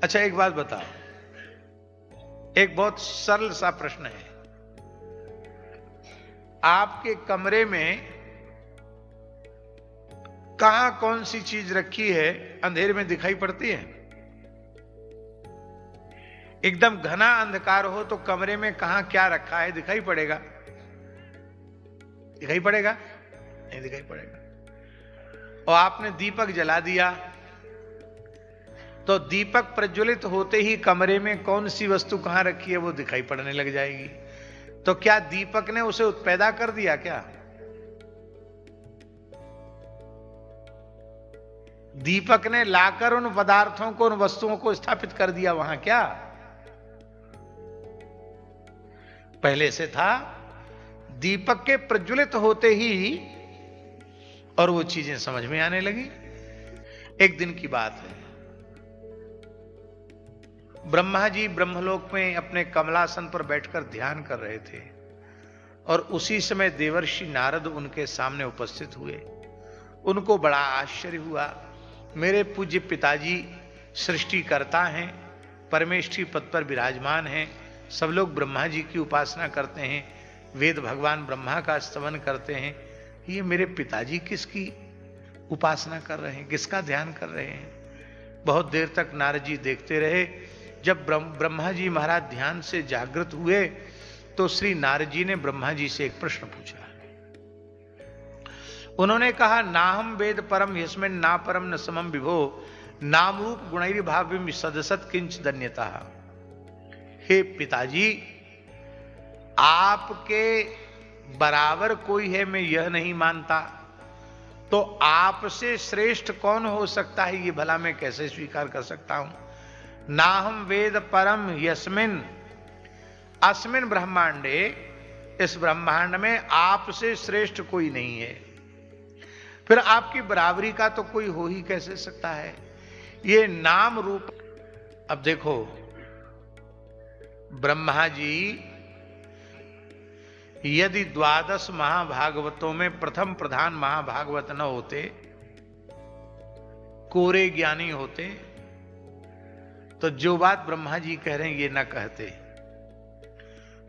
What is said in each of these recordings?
अच्छा एक बात बताओ, एक बहुत सरल सा प्रश्न है। आपके कमरे में कहां कौन सी चीज रखी है अंधेरे में दिखाई पड़ती है? एकदम घना अंधकार हो तो कमरे में कहां क्या रखा है दिखाई पड़ेगा? दिखाई पड़ेगा? नहीं दिखाई पड़ेगा। और आपने दीपक जला दिया तो दीपक प्रज्वलित होते ही कमरे में कौन सी वस्तु कहां रखी है वो दिखाई पड़ने लग जाएगी। तो क्या दीपक ने उसे उत्पैदा कर दिया क्या? दीपक ने लाकर उन पदार्थों को, उन वस्तुओं को स्थापित कर दिया वहां क्या? पहले से था। दीपक के प्रज्वलित होते ही और वो चीजें समझ में आने लगी। एक दिन की बात है, ब्रह्मा जी ब्रह्मलोक में अपने कमलासन पर बैठकर ध्यान कर रहे थे और उसी समय देवर्षि नारद उनके सामने उपस्थित हुए। उनको बड़ा आश्चर्य हुआ। मेरे पूज्य पिताजी सृष्टिकर्ता हैं, परमेष्ठी पद पर विराजमान हैं, सब लोग ब्रह्मा जी की उपासना करते हैं, वेद भगवान ब्रह्मा का स्तवन करते हैं। ये मेरे पिताजी किसकी उपासना कर रहे हैं, किसका ध्यान कर रहे हैं? बहुत देर तक नारद जी देखते रहे। जब ब्रह्मा जी महाराज ध्यान से जागृत हुए तो श्री नारद जी ने ब्रह्मा जी से एक प्रश्न पूछा। उन्होंने कहा, नाहम वेद परम यस्मिन् ना परम न समम विभो नाम रूप गुणैर भाव्यम सदसत किंच दन्यता। हे पिताजी, आपके बराबर कोई है मैं यह नहीं मानता, तो आपसे श्रेष्ठ कौन हो सकता है ये भला मैं कैसे स्वीकार कर सकता हूं? नाहम वेद परम यस्मिन् अस्मिन् ब्रह्मांडे, इस ब्रह्मांड में आपसे श्रेष्ठ कोई नहीं है, फिर आपकी बराबरी का तो कोई हो ही कैसे सकता है? ये नाम रूप। अब देखो, ब्रह्मा जी यदि 12 महाभागवतों में प्रथम प्रधान महाभागवत न होते, कोरे ज्ञानी होते, तो जो बात ब्रह्मा जी कह रहे हैं ये ना कहते।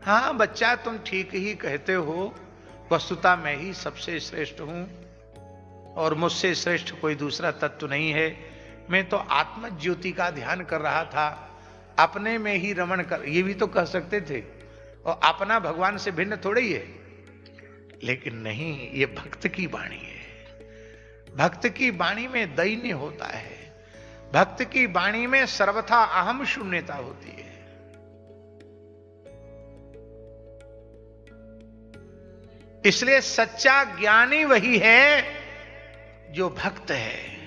हां बच्चा, तुम ठीक ही कहते हो, वस्तुतः मैं ही सबसे श्रेष्ठ हूं और मुझसे श्रेष्ठ कोई दूसरा तत्व नहीं है। मैं तो आत्म ज्योति का ध्यान कर रहा था, अपने में ही रमण कर, ये भी तो कह सकते थे, और अपना भगवान से भिन्न थोड़े ही है। लेकिन नहीं, ये भक्त की वाणी है। भक्त की वाणी में दैन्य होता है, भक्त की वाणी में सर्वथा अहम शून्यता होती है। इसलिए सच्चा ज्ञानी वही है जो भक्त है।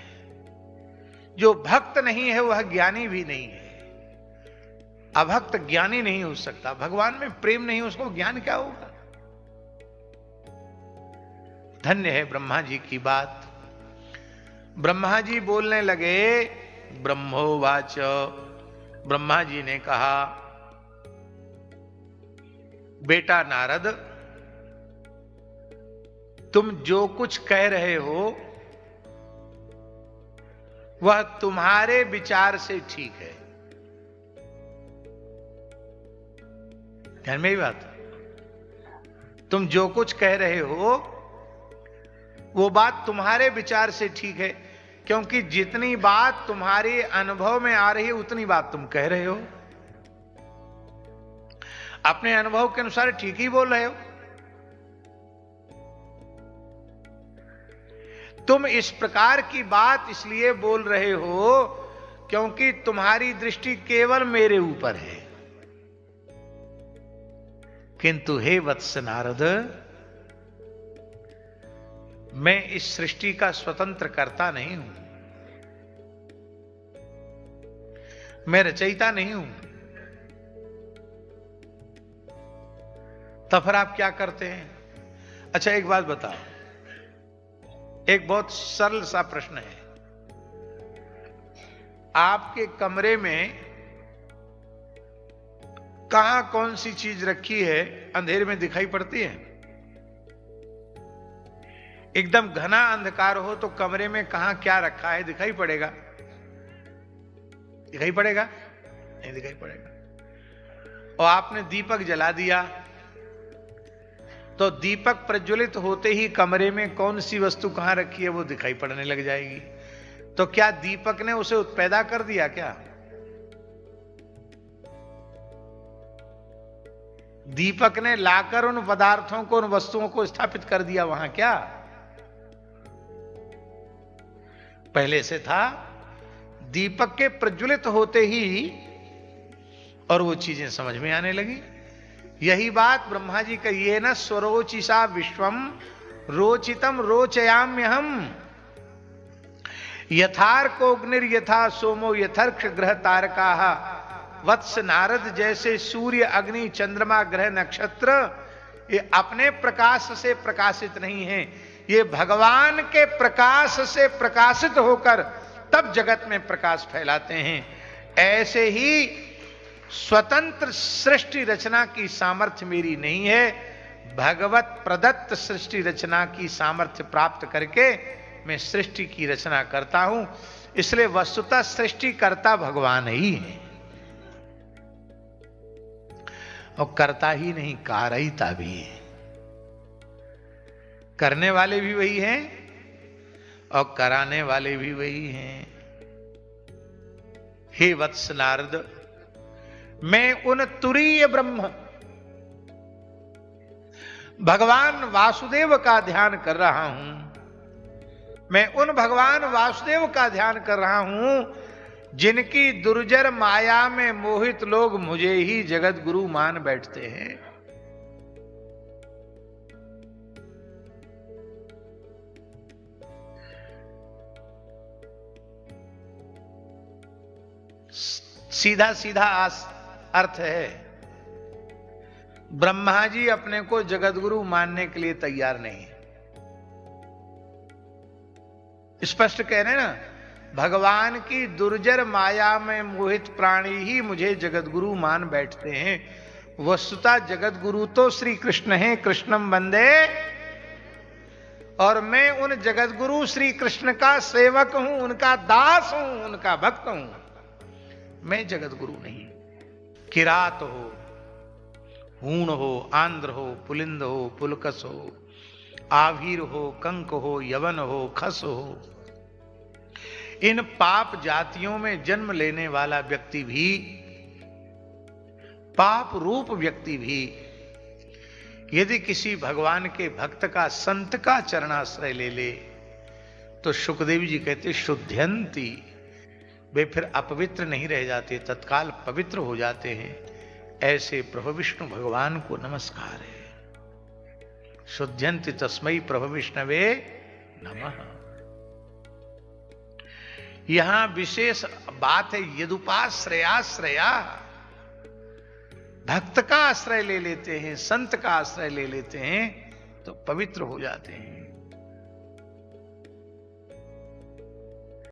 जो भक्त नहीं है वह ज्ञानी भी नहीं है। अभक्त ज्ञानी नहीं हो सकता। भगवान में प्रेम नहीं, उसको ज्ञान क्या होगा? धन्य है ब्रह्मा जी की बात। ब्रह्मा जी बोलने लगे। ब्रह्मोवाच, ब्रह्मा जी ने कहा, बेटा नारद, तुम जो कुछ कह रहे हो वह तुम्हारे विचार से ठीक है। ध्यान में ही बात, तुम जो कुछ कह रहे हो वो बात तुम्हारे विचार से ठीक है, क्योंकि जितनी बात तुम्हारे अनुभव में आ रही है उतनी बात तुम कह रहे हो। अपने अनुभव के अनुसार ठीक ही बोल रहे हो। तुम इस प्रकार की बात इसलिए बोल रहे हो क्योंकि तुम्हारी दृष्टि केवल मेरे ऊपर है। किंतु हे वत्स नारद, मैं इस सृष्टि का स्वतंत्र कर्ता नहीं हूं, मैं रचयिता नहीं हूं। तो फिर आप क्या करते हैं? अच्छा एक बात बताओ, एक बहुत सरल सा प्रश्न है। आपके कमरे में कहां कौन सी चीज रखी है अंधेरे में दिखाई पड़ती है? एकदम घना अंधकार हो तो कमरे में कहां क्या रखा है दिखाई पड़ेगा? दिखाई पड़ेगा? नहीं दिखाई पड़ेगा। और आपने दीपक जला दिया, तो दीपक प्रज्वलित होते ही कमरे में कौन सी वस्तु कहां रखी है वो दिखाई पड़ने लग जाएगी। तो क्या दीपक ने उसे उत्पैदा कर दिया क्या? दीपक ने लाकर उन पदार्थों को, उन वस्तुओं को स्थापित कर दिया वहां क्या? पहले से था। दीपक के प्रज्वलित होते ही और वो चीजें समझ में आने लगी। यही बात ब्रह्मा जी कही है ना, स्वरोचिषा विश्वम रोचितम रोचयाम्यहम यथार्कोग्निर यथा सोमो यथर्क्ष ग्रह तारका वत्स नारद जैसे सूर्य अग्नि चंद्रमा ग्रह नक्षत्र ये अपने प्रकाश से प्रकाशित नहीं है, ये भगवान के प्रकाश से प्रकाशित होकर तब जगत में प्रकाश फैलाते हैं। ऐसे ही स्वतंत्र सृष्टि रचना की सामर्थ्य मेरी नहीं है, भगवत प्रदत्त सृष्टि रचना की सामर्थ्य प्राप्त करके मैं सृष्टि की रचना करता हूं। इसलिए वस्तुतः सृष्टि करता भगवान ही है, और करता ही नहीं कारयिता भी है। करने वाले भी वही हैं और कराने वाले भी वही हैं। हे वत्स नारद, मैं उन तुरीय ब्रह्म भगवान वासुदेव का ध्यान कर रहा हूं। मैं उन भगवान वासुदेव का ध्यान कर रहा हूं जिनकी दुर्जर माया में मोहित लोग मुझे ही जगत गुरु मान बैठते हैं। सीधा सीधा अर्थ है, ब्रह्मा जी अपने को जगत गुरु मानने के लिए तैयार नहीं। स्पष्ट कह रहे हैं ना, भगवान की दुर्जर माया में मोहित प्राणी ही मुझे जगत गुरु मान बैठते हैं। वस्तुतः जगत गुरु तो श्री कृष्ण हैं, कृष्णम वंदे, और मैं उन जगत गुरु श्री कृष्ण का सेवक हूं, उनका दास हूं, उनका भक्त हूं। मैं जगत गुरु नहीं। किरात हो, हूण हो, आंध्र हो, पुलिंद हो, पुलकस हो, आभीर हो, कंक हो, यवन हो, खस हो, इन पाप जातियों में जन्म लेने वाला व्यक्ति भी, पाप रूप व्यक्ति भी, यदि किसी भगवान के भक्त का, संत का चरणाश्रय ले ले तो सुखदेव जी कहते शुद्ध्यंती, वे फिर अपवित्र नहीं रह जाते, तत्काल पवित्र हो जाते हैं। ऐसे प्रभु विष्णु भगवान को नमस्कार है। शुद्ध्यंति तस्मै प्रभु विष्णवे नमः। यहां विशेष बात है, यदुपाश्रयाश्रया, भक्त का आश्रय ले लेते हैं, संत का आश्रय ले लेते हैं तो पवित्र हो जाते हैं।